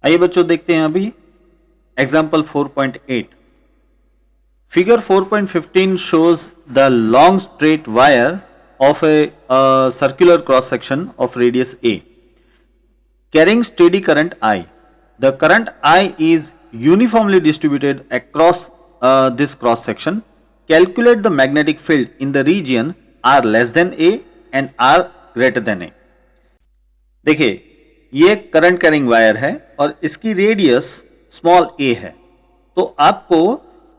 आइए बच्चों देखते हैं अभी example 4.8। Figure 4.15 shows the long straight wire of a circular cross section of radius A carrying steady current I. The current I is uniformly distributed across this cross section. Calculate the magnetic field in the region R less than A and R greater than A. देखिए ये current carrying wire है और इसकी radius small a है। तो आपको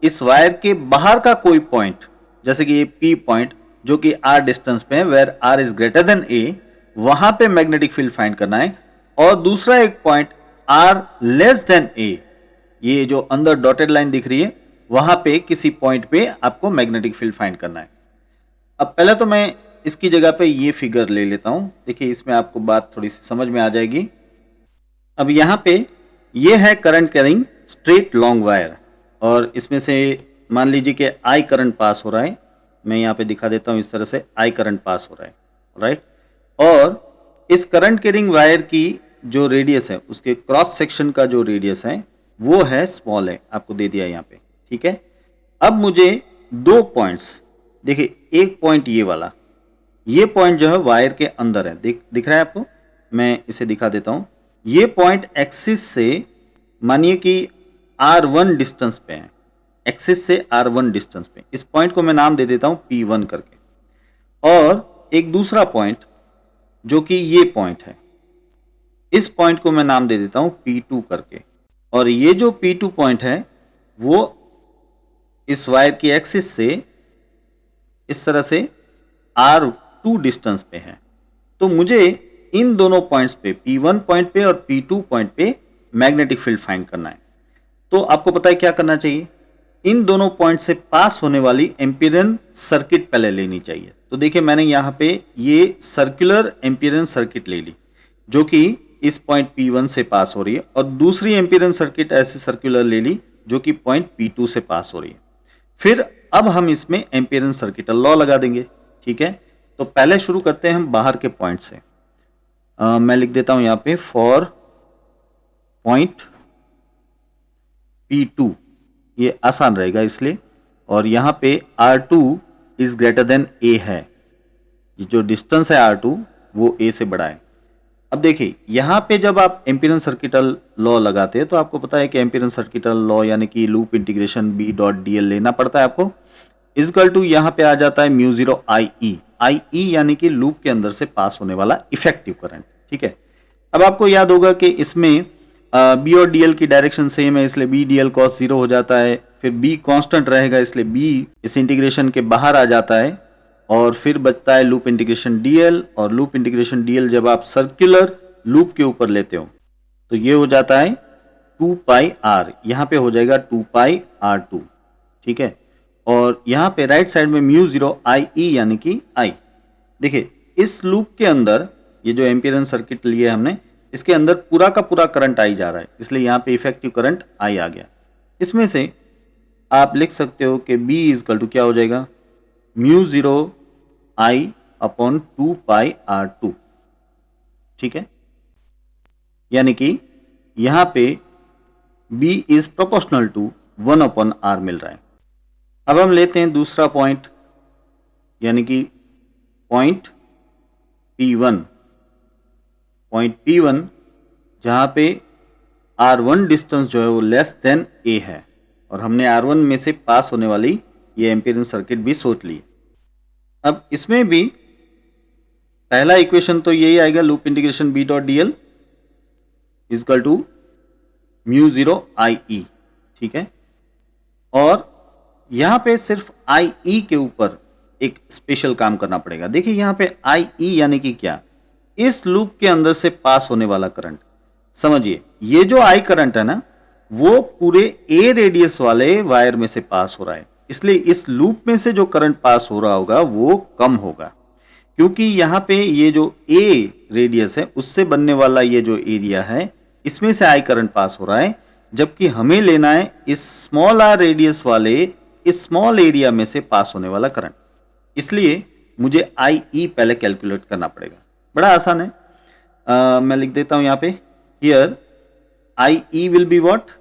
इस wire के बाहर का कोई पॉइंट, जैसे कि ये P पॉइंट जो कि R डिस्टेंस पे है, where R is greater than A, वहां पे मैग्नेटिक फील्ड फाइंड करना है। और दूसरा एक point R less than A, ये जो अंदर डॉटेड लाइन दिख रही है, वहां पे किसी पॉइंट पे आपको मैग्नेटिक फील्ड फाइंड करना है। अब पहले तो मैं इसकी जगह पे ये फिगर ले लेता हूं। देखिए इसमें आपको बात थोड़ी सी समझ में आ जाएगी। अब यहां पे ये है current carrying straight long wire और इसमें से मान लीजिए कि आई करंट पास हो रहा है। मैं यहाँ पे दिखा देता हूँ, इस तरह से आई करंट पास हो रहा है, राइट। और इस करंट कैरिंग वायर की जो रेडियस है, उसके क्रॉस सेक्शन का जो रेडियस है वो है स्मॉल है, आपको दे दिया यहाँ पे, ठीक है। अब मुझे दो पॉइंट्स, देखिए एक पॉइंट ये वाला, ये पॉइंट जो है वायर के अंदर है, दिख रहा है आपको, मैं इसे दिखा देता हूं। ये पॉइंट एक्सिस से मानिए कि R1 डिस्टेंस पे है, एक्सिस से R1 डिस्टेंस पे, इस पॉइंट को मैं नाम दे देता हूं P1 करके। और एक दूसरा पॉइंट जो कि ये पॉइंट है, इस पॉइंट को मैं नाम दे देता हूं P2 करके। और ये जो P2 पॉइंट है वो इस वायर की एक्सिस से इस तरह से R2 डिस्टेंस पे है। तो मुझे इन दोनों पॉइंट्स पे, P1 पॉइंट पे और P2 पॉइंट पे मैग्नेटिक फील्ड फाइंड करना है। तो आपको पता है क्या करना चाहिए, इन दोनों पॉइंट से पास होने वाली एम्पीरियन सर्किट पहले लेनी चाहिए। तो देखिए मैंने यहाँ पे ये सर्कुलर एम्पीरियन सर्किट ले ली जो कि इस पॉइंट P1 से पास हो रही है, और दूसरी एम्पीरियन सर्किट ऐसे सर्कुलर ले ली जो कि पॉइंट P2 से पास हो रही है। फिर अब हम इसमें एम्पीरियन सर्किटल लॉ लगा देंगे, ठीक है। तो पहले शुरू करते हैं हम बाहर के पॉइंट से। मैं लिख देता हूं यहां पे फॉर पॉइंट P2, ये आसान रहेगा इसलिए। और यहां पे R2 is greater than A है, ये जो डिस्टेंस है R2 वो A से बड़ा है। अब देखिए यहां पे जब आप एम्पीरियन सर्किटल लॉ लगाते हैं तो आपको पता है कि एम्पीरियन सर्किटल लॉ यानी कि लूप इंटीग्रेशन B.dl लेना पड़ता है आपको, इक्वल टू यहां पे आ जाता है म्यू 0 IE यानी कि लूप के अंदर से पास होने वाला इफेक्टिव करंट, ठीक है। अब आपको याद होगा कि इसमें बी और डीएल की डायरेक्शन सेम है, इसलिए बी डीएल कॉस 0 हो जाता है। फिर बी कांस्टेंट रहेगा, इसलिए बी इस इंटीग्रेशन के बाहर आ जाता है। और फिर बचता है लूप इंटीग्रेशन डीएल, और लूप इंटीग्रेशन डीएल जब आप सर्कुलर लूप के ऊपर लेते हो तो ये हो जाता है 2 पाई आर, यहां पे हो जाएगा 2 पाई R2, ठीक है। और यहां पे राइट साइड में म्यू 0 IE यानी कि I। देखिए इस लूप के अंदर ये जो एम्पीरियन सर्किट लिए हमने, इसके अंदर पूरा का पूरा करंट आई जा रहा है, इसलिए यहां पे इफेक्टिव करंट आई आ गया। इसमें से आप लिख सकते हो कि B इक्वल टू क्या हो जाएगा, mu 0 I upon 2 pi R2, ठीक है। यानी कि यहां पे B is proportional to 1 upon R मिल रहा है। अब हम लेते हैं दूसरा पॉइंट, यानी कि पॉइंट P1, जहां पे R1 डिस्टेंस जो है वो लेस देन A है, और हमने R1 में से पास होने वाली ये एम्पीरियन सर्किट भी सोच ली। अब इसमें भी पहला इक्वेशन तो यही आएगा, loop integration B.dl equal to mu 0 IE, ठीक है। और यहां पे सिर्फ IE के ऊपर एक स्पेशल काम करना पड़ेगा। देखिए यहां पे IE यानी कि क्या, इस लूप के अंदर से पास होने वाला करंट। समझिए ये जो I करंट है ना, वो पूरे A रेडियस वाले वायर में से पास हो रहा है, इसलिए इस लूप में से जो करंट पास हो रहा होगा वो कम होगा, क्योंकि यहां पे ये जो A रेडियस है उससे बनने वाला ये जो एरिया है, इसमें से I करंट पास हो रहा है, जबकि हमें लेना है इस स्मॉल r रेडियस वाले इस स्मॉल एरिया में से पास होने वाला करंट। इसलिए मुझे IE पहले कैलकुलेट करना पड़ेगा, बड़ा आसान है। मैं लिख देता हूं यहां पे, here IE will be what?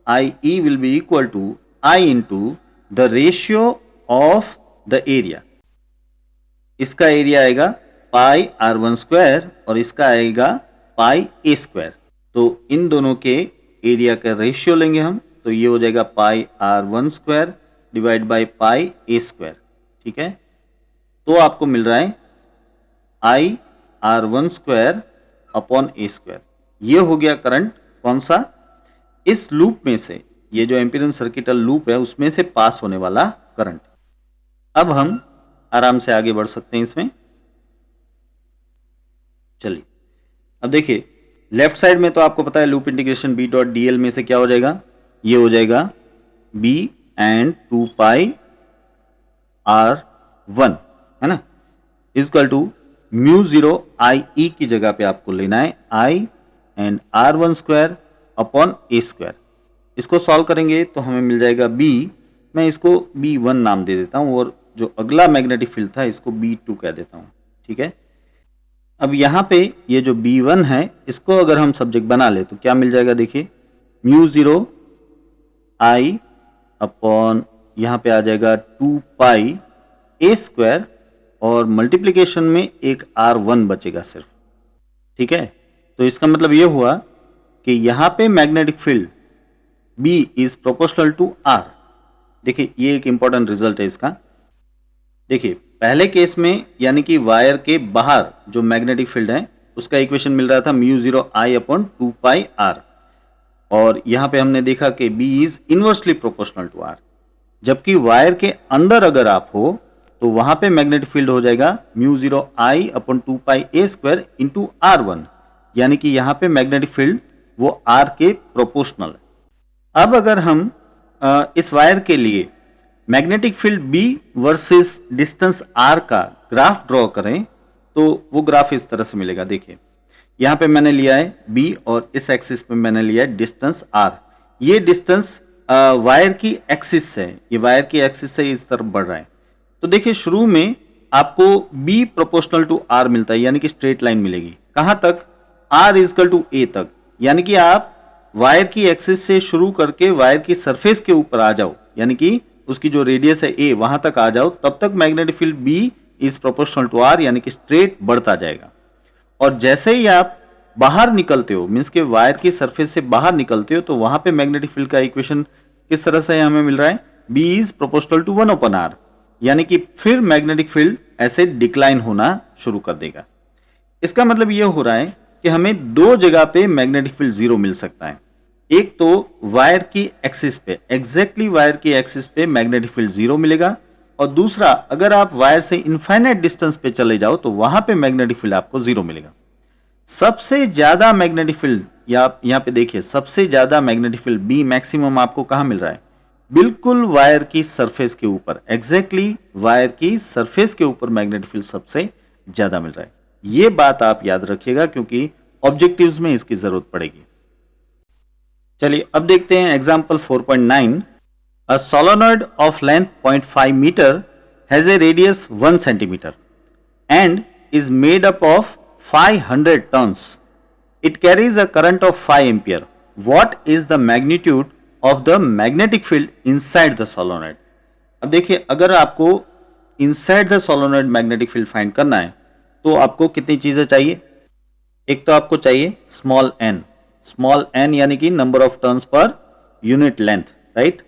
IE will be equal to I into the ratio of the area. इसका एरिया आएगा पाई R1 स्क्वायर और इसका आएगा पाई A स्क्वायर। तो इन दोनों के एरिया का रेशियो लेंगे हम, तो ये हो जाएगा पाई R1 square divide by pi A square. ठीक है, तो आपको मिल रहा है आई R1 square upon A square. ये हो गया करंट कौन सा? इस लूप में से, ये जो एम्पिरिकल सर्किटल लूप है उसमें से पास होने वाला करंट। अब हम आराम से आगे बढ़ सकते हैं इसमें। चलिए अब देखिए, लेफ्ट साइड में तो आपको पता है loop integration B dot DL में से क्या हो जाएगा? ये हो जाएगा B एंड 2 पाई R1, है ना, इक्वल टू म्यू 0 IE की जगह पे आपको लेना है I and R1 square upon A square. इसको सॉल्व करेंगे तो हमें मिल जाएगा B, मैं इसको B1 नाम दे देता हूं और जो अगला मैग्नेटिक फील्ड था इसको B2 कह देता हूं। ठीक है, अब यहाँ पे ये जो B1 है इसको अगर हम सब्जेक्ट बना ले तो क्या मिल जाएगा? देखिए म्यू 0 I अपॉन यहाँ पे आ जाएगा 2 पाई A स्क्वायर और मल्टीप्लीकेशन में एक R1 बचेगा सिर्फ। ठीक है, तो इसका मतलब ये हुआ कि यहाँ पे magnetic field B is proportional to R। देखिए ये एक इंपॉर्टेंट रिजल्ट है इसका। देखिए पहले केस में यानी कि वायर के बाहर जो मैग्नेटिक फील्ड है उसका इक्वेशन मिल रहा था mu 0 I upon 2 pi R, और यहाँ पे हमने देखा कि B is inversely proportional to R। जबकि वायर के अंदर अगर आप हो तो वहां पे मैग्नेटिक फील्ड हो जाएगा mu 0 I upon 2 pi A square into R1, यानी कि यहाँ पे मैग्नेटिक फील्ड वो R के प्रोपोर्शनल है। अब अगर हम इस वायर के लिए magnetic field B versus distance R का ग्राफ ड्रॉ करें तो वो ग्राफ इस तरह से मिलेगा। देखिए यहाँ पे मैंने लिया है B और इस एक्सिस पे मैंने लिया है डिस्टेंस R। ये डिस्टेंस वायर की एक्सिस है, ये वायर की एक्सिस से इस तरफ बढ़ रहा है। तो देखिए शुरू में आपको B प्रोपोर्शनल टू R मिलता है, यानी कि स्ट्रेट लाइन मिलेगी। कहां तक? R इजकल टू A तक, यानी कि आप वायर की एक्सिस से शुरू करके वायर की सरफेस के ऊपर आ जाओ, यानी कि उसकी जो रेडियस है A वहां तक आ जाओ, तब तक magnetic field B is proportional to R, यानी कि स्ट्रेट बढ़ता जाएगा। और जैसे ही आप बाहर निकलते हो, मीन्स के वायर की सरफेस से बाहर निकलते हो, तो वहां पे मैग्नेटिक फील्ड का इक्वेशन किस तरह से हमें मिल रहा है? B is proportional to 1 upon R, यानी कि फिर मैग्नेटिक फील्ड ऐसे डिक्लाइन होना शुरू कर देगा। इसका मतलब यह हो रहा है कि हमें दो जगह पे मैग्नेटिक फील्ड 0 मिल सकता है। एक तो वायर की एक्सिस पे, एग्जैक्टली वायर की एक्सिस पे मैग्नेटिक फील्ड 0 मिलेगा, और दूसरा अगर आप वायर से इनफाइनाइट डिस्टेंस पे चले जाओ तो वहां पे मैग्नेटिक फील्ड आपको 0 मिलेगा। सबसे ज्यादा मैग्नेटिक फील्ड, या यहाँ पे देखिए सबसे ज्यादा मैग्नेटिक फील्ड B मैक्सिमम आपको कहां मिल रहा है? बिल्कुल वायर की सरफेस के ऊपर, एग्जैक्टली वायर की सरफेस के ऊपर मैग्नेटिक फील्ड सबसे ज्यादा मिल रहा है। ये बात आप याद रखिएगा क्योंकि ऑब्जेक्टिव्स में इसकी जरूरत पड़ेगी। चलिए अब देखते हैं example 4.9। A solenoid of length 0.5 metre has a radius 1 centimetre and is made up of 500 turns. It carries a current of 5 ampere. What is the magnitude of the magnetic field inside the solenoid? अब देखिए अगर आपको inside the solenoid magnetic field find करना है तो आपको कितनी चीजें चाहिए? एक तो आपको चाहिए स्मॉल n यानी कि number of turns per unit length, right?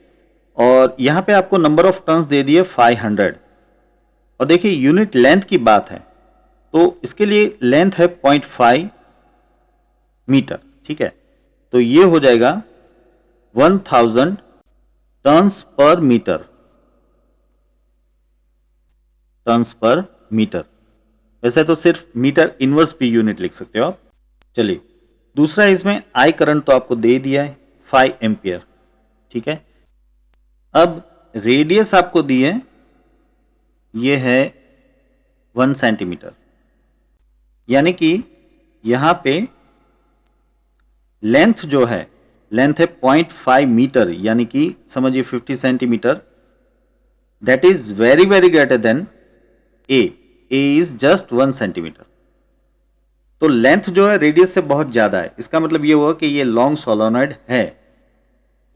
और यहां पे आपको नंबर ऑफ टर्न्स दे दिए 500, और देखिए यूनिट लेंथ की बात है तो इसके लिए लेंथ है 0.5 मीटर, ठीक है? तो ये हो जाएगा 1000 टर्न्स पर मीटर। वैसे तो सिर्फ मीटर इनवर्स भी यूनिट लिख सकते हो आप। चलिए दूसरा, इसमें आई करंट तो आपको दे दिया है 5 एम्पियर, ठीक है? अब रेडियस आपको दी है, ये है 1 सेंटीमीटर, यानी कि यहां पे लेंथ जो है, लेंथ है 0.5 मीटर, यानी कि समझिए 50 centimetre. That is very very greater than A is just 1 centimetre. तो लेंथ जो है रेडियस से बहुत ज़्यादा है, इसका मतलब ये हुआ कि ये लॉन्ग सोलेनॉइड है।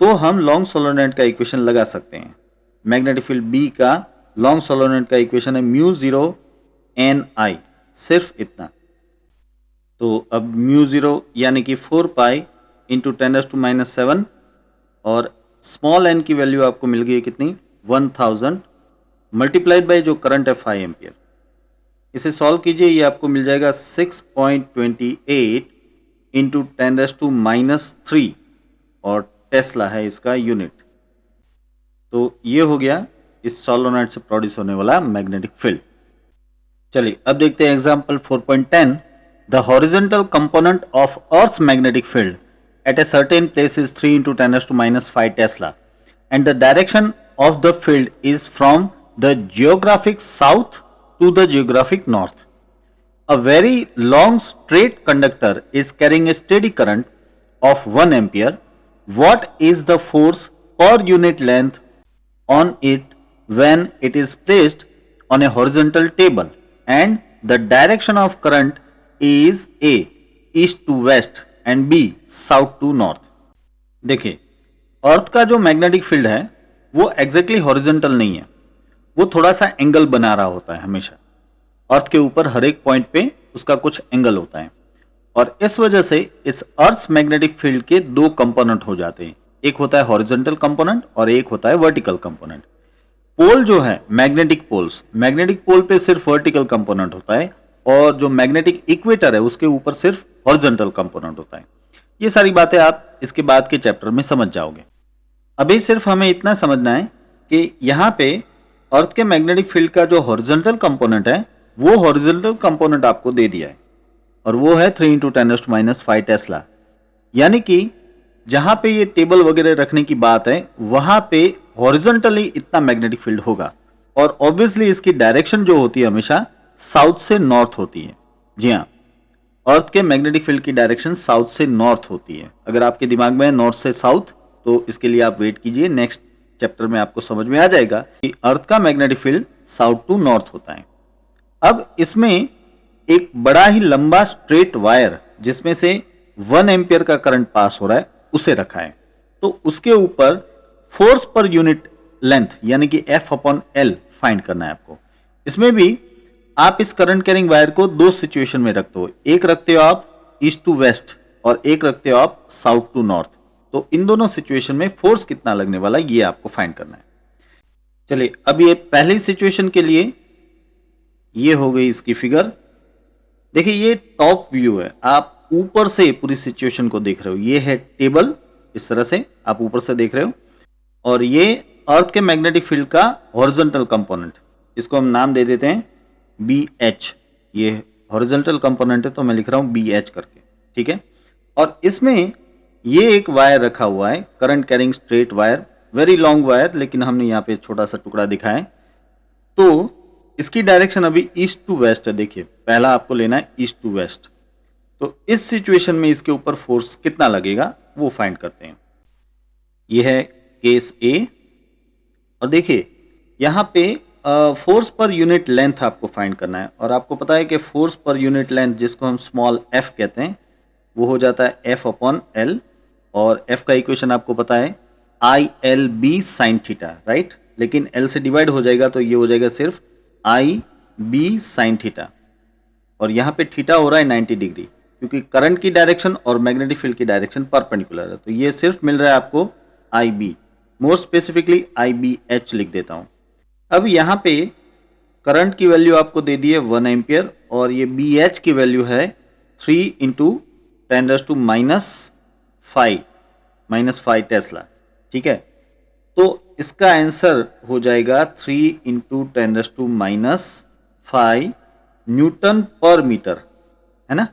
तो हम लॉन्ग सोलेनॉइड का इक्वेशन लगा सकते हैं। मैग्नेटिक फील्ड बी का लॉन्ग सोलेनॉइड का इक्वेशन है म्यू जीरो एन आई, सिर्फ इतना। तो अब म्यू जीरो यानी कि 4 पाई इंटू 10⁻⁻⁷, और स्मॉल एन की वैल्यू आपको मिल गई कितनी, 1000 मल्टीप्लाइड बाई जो करंट है 5 एम्पियर। इसे सॉल्व कीजिए, ये आपको मिल जाएगा 6.28 इंटू 10⁻³ और टेस्ला है इसका यूनिट। तो ये हो गया इस सोलेनॉइड से प्रोड्यूस होने वाला मैग्नेटिक फील्ड। चलिए अब देखते हैं example 4.10। The horizontal component of earth's magnetic field at a certain place is 3 into 10⁻⁵ Tesla, and the direction of the field is from the geographic south to the geographic north. A very long straight conductor is carrying a steady current of 1 ampere. What is the force per unit length on it when it is placed on a horizontal table, and the direction of current is A, east to west, and B south to north. देखिए, earth का जो magnetic field है वो exactly horizontal नहीं है, वो थोड़ा सा एंगल बना रहा होता है हमेशा। अर्थ के ऊपर हर एक पॉइंट पे उसका कुछ एंगल होता है, और इस वजह से इस अर्थ मैग्नेटिक फील्ड के दो कंपोनेंट हो जाते हैं। एक होता है हॉरिजॉन्टल कंपोनेंट और एक होता है वर्टिकल कंपोनेंट। पोल जो है मैग्नेटिक पोल्स, मैग्नेटिक पोल पे सिर्फ वर्टिकल कंपोनेंट होता है, और जो मैग्नेटिक इक्वेटर है उसके ऊपर सिर्फ हॉरिजॉन्टल कंपोनेंट होता है। ये सारी बातें आप इसके बाद के चैप्टर में समझ जाओगे। अभी सिर्फ हमें इतना समझना है कि यहाँ पे अर्थ के मैग्नेटिक फील्ड का जो हॉरिजॉन्टल कंपोनेंट है वो हॉरिजॉन्टल कंपोनेंट आपको दे दिया है, और वो है 3 इंटू 10⁻⁵ टेस्ला। यानी कि जहां पे ये टेबल वगैरह रखने की बात है वहां पे हॉरिजॉन्टली इतना मैग्नेटिक फील्ड होगा, और ऑब्वियसली इसकी डायरेक्शन जो होती है हमेशा साउथ से नॉर्थ होती है। जी हाँ, अर्थ के मैग्नेटिक फील्ड की डायरेक्शन साउथ से नॉर्थ होती है। अगर आपके दिमाग में है नॉर्थ से साउथ, तो इसके लिए आप वेट कीजिए, नेक्स्ट चैप्टर में आपको समझ में आ जाएगा कि अर्थ का magnetic field south to north होता है। अब इसमें एक बड़ा ही लंबा स्ट्रेट वायर जिसमें से 1 एम्पियर का करंट पास हो रहा है उसे रखा है। तो उसके ऊपर फोर्स पर यूनिट लेंथ यानी कि F/L फाइंड करना है आपको। इसमें भी आप इस करंट कैरिंग वायर को दो सिचुएशन में रखते हो, एक रखते हो आप ईस्ट टू वेस्ट और एक रखते हो आप साउथ टू नॉर्थ। तो इन दोनों सिचुएशन में फोर्स कितना लगने वाला है ये आपको फाइंड करना है। चलिए अब ये पहली सिचुएशन के लिए ये हो गई इसकी फिगर। देखिए ये टॉप व्यू है, आप ऊपर से पूरी सिचुएशन को देख रहे हो। ये है टेबल, इस तरह से आप ऊपर से देख रहे हो, और ये अर्थ के मैग्नेटिक फील्ड का हॉरिजॉन्टल कंपोनेंट, इसको हम नाम दे देते हैं BH। ये हॉरिजॉन्टल कंपोनेंट है तो मैं लिख रहा हूं BH करके, ठीक है। और इसमें ये एक वायर रखा हुआ है, current carrying straight wire, very long wire, लेकिन हमने यहाँ पे छोटा सा टुकड़ा दिखा है। तो इसकी डायरेक्शन अभी ईस्ट टू वेस्ट है। देखिए पहला आपको लेना है ईस्ट टू वेस्ट। तो इस सिचुएशन में इसके ऊपर फोर्स कितना लगेगा वो फाइंड करते हैं। यह है केस ए, और देखिए यहाँ पे फोर्स पर यूनिट लेंथ आपको फाइंड करना है, और आपको पता है कि फोर्स पर यूनिट लेंथ जिसको हम स्मॉल f कहते हैं वो हो जाता है F/L, और f का इक्वेशन आपको पता है ILB sin थीटा, राइट। लेकिन L से डिवाइड हो जाएगा तो ये हो जाएगा सिर्फ IB sin थीटा, और यहाँ पे थीटा हो रहा है 90 डिग्री, क्योंकि करंट की डायरेक्शन और मैग्नेटिक फील्ड की डायरेक्शन परपेंडिकुलर है। तो ये सिर्फ मिल रहा है आपको IB, मोर स्पेसिफिकली IBH लिख देता हूँ। अब यहाँ पे करंट की वैल्यू आपको दे दी है 1 एम्पियर, और ये BH की वैल्यू है 3 इंटू 10⁻⁵ टेस्ला, ठीक है। तो इसका आंसर हो जाएगा 3 इंटू 10⁻⁵ न्यूटन पर मीटर, है ना।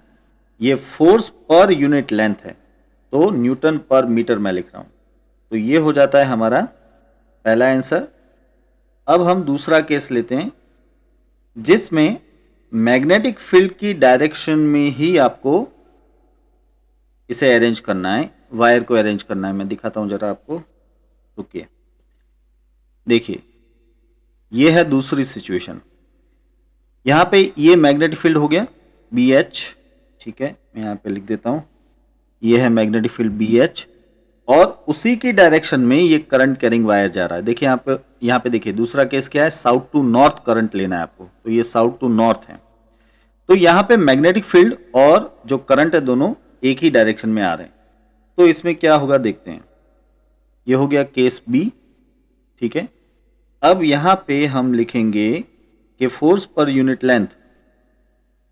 ये फोर्स पर यूनिट लेंथ है, तो न्यूटन पर मीटर मैं लिख रहा हूं। तो ये हो जाता है हमारा पहला आंसर। अब हम दूसरा केस लेते हैं जिसमें मैग्नेटिक फील्ड की डायरेक्शन में ही आपको इसे अरेंज करना है, वायर को अरेंज करना है। मैं दिखाता हूं जरा आपको, रुकिए। देखिए ये है दूसरी सिचुएशन। यहां पे ये मैग्नेटिक फील्ड हो गया BH, ठीक है, मैं यहाँ पे लिख देता हूँ, ये है मैग्नेटिक फील्ड BH और उसी की डायरेक्शन में ये करंट कैरिंग वायर जा रहा है। देखिए यहाँ पे देखिए दूसरा केस क्या है, साउथ टू नॉर्थ करंट लेना है आपको, तो ये साउथ टू नॉर्थ है। तो यहाँ पे मैग्नेटिक फील्ड और जो करंट है दोनों एक ही डायरेक्शन में आ रहे हैं। तो इसमें क्या होगा देखते हैं। ये हो गया केस B, ठीक है। अब यहाँ पे हम लिखेंगे कि फोर्स पर यूनिट लेंथ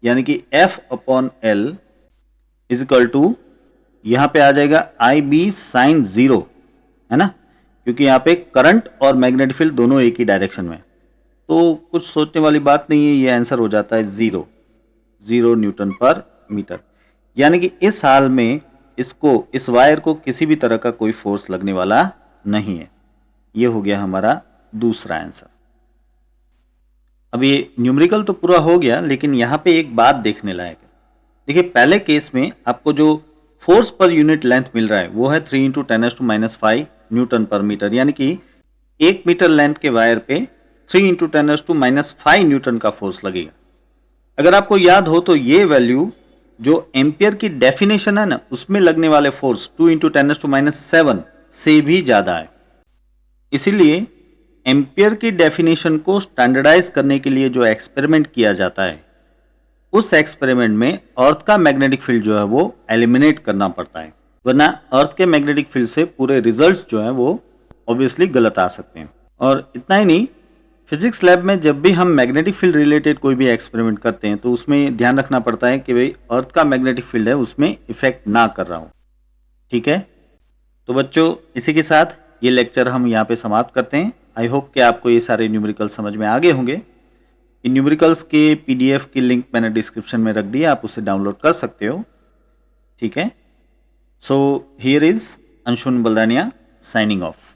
यानी कि F/L इज इक्वल टू, यहाँ पे आ जाएगा IB sin 0, है ना, क्योंकि यहाँ पे करंट और मैग्नेटिक फील्ड दोनों एक ही डायरेक्शन में, तो कुछ सोचने वाली बात नहीं है, ये आंसर हो जाता है 0 न्यूटन पर मीटर। यानी कि इस हाल में इस वायर को किसी भी तरह का कोई फोर्स लगने वाला नहीं है। ये हो गया हमारा दूसरा आंसर। अब ये न्यूमेरिकल तो पूरा हो गया, लेकिन यहाँ पे एक बात देखने लायक है। देखिए पहले केस में आपको जो फोर्स पर यूनिट लेंथ मिल रहा है वो है 3 × 10⁻⁵ न्यूटन पर मीटर, यानी कि 1 मीटर लेंथ के वायर पे 3 × 10⁻⁵ न्यूटन का फोर्स लगेगा। अगर आपको याद हो तो ये वैल्यू जो एम्पियर की डेफिनेशन है ना, उसमें लगने वाले फोर्स 2 × 10⁻⁷ से भी ज्यादा है। इसीलिए एम्पियर की डेफिनेशन को स्टैंडर्डाइज करने के लिए जो एक्सपेरिमेंट किया जाता है, उस एक्सपेरिमेंट में अर्थ का मैग्नेटिक फील्ड जो है वो एलिमिनेट करना पड़ता है, वरना अर्थ के मैग्नेटिक फील्ड से पूरे रिजल्ट्स जो हैं वो ऑब्वियसली गलत आ सकते हैं। और इतना ही नहीं, फिजिक्स लैब में जब भी हम मैग्नेटिक फील्ड रिलेटेड कोई भी एक्सपेरिमेंट करते हैं तो उसमें ध्यान रखना पड़ता है कि भाई अर्थ का मैग्नेटिक फील्ड है उसमें इफेक्ट ना कर रहा हो, ठीक है। तो बच्चों इसी के साथ ये लेक्चर हम यहाँ पे समाप्त करते हैं। आई होप कि आपको ये सारे न्यूमेरिकल समझ में आ गए होंगे। इन न्यूमेरिकल्स के PDF की लिंक मैंने डिस्क्रिप्शन में रख दिया, आप उसे डाउनलोड कर सकते हो, ठीक है। So here is Anshun Baldania signing of.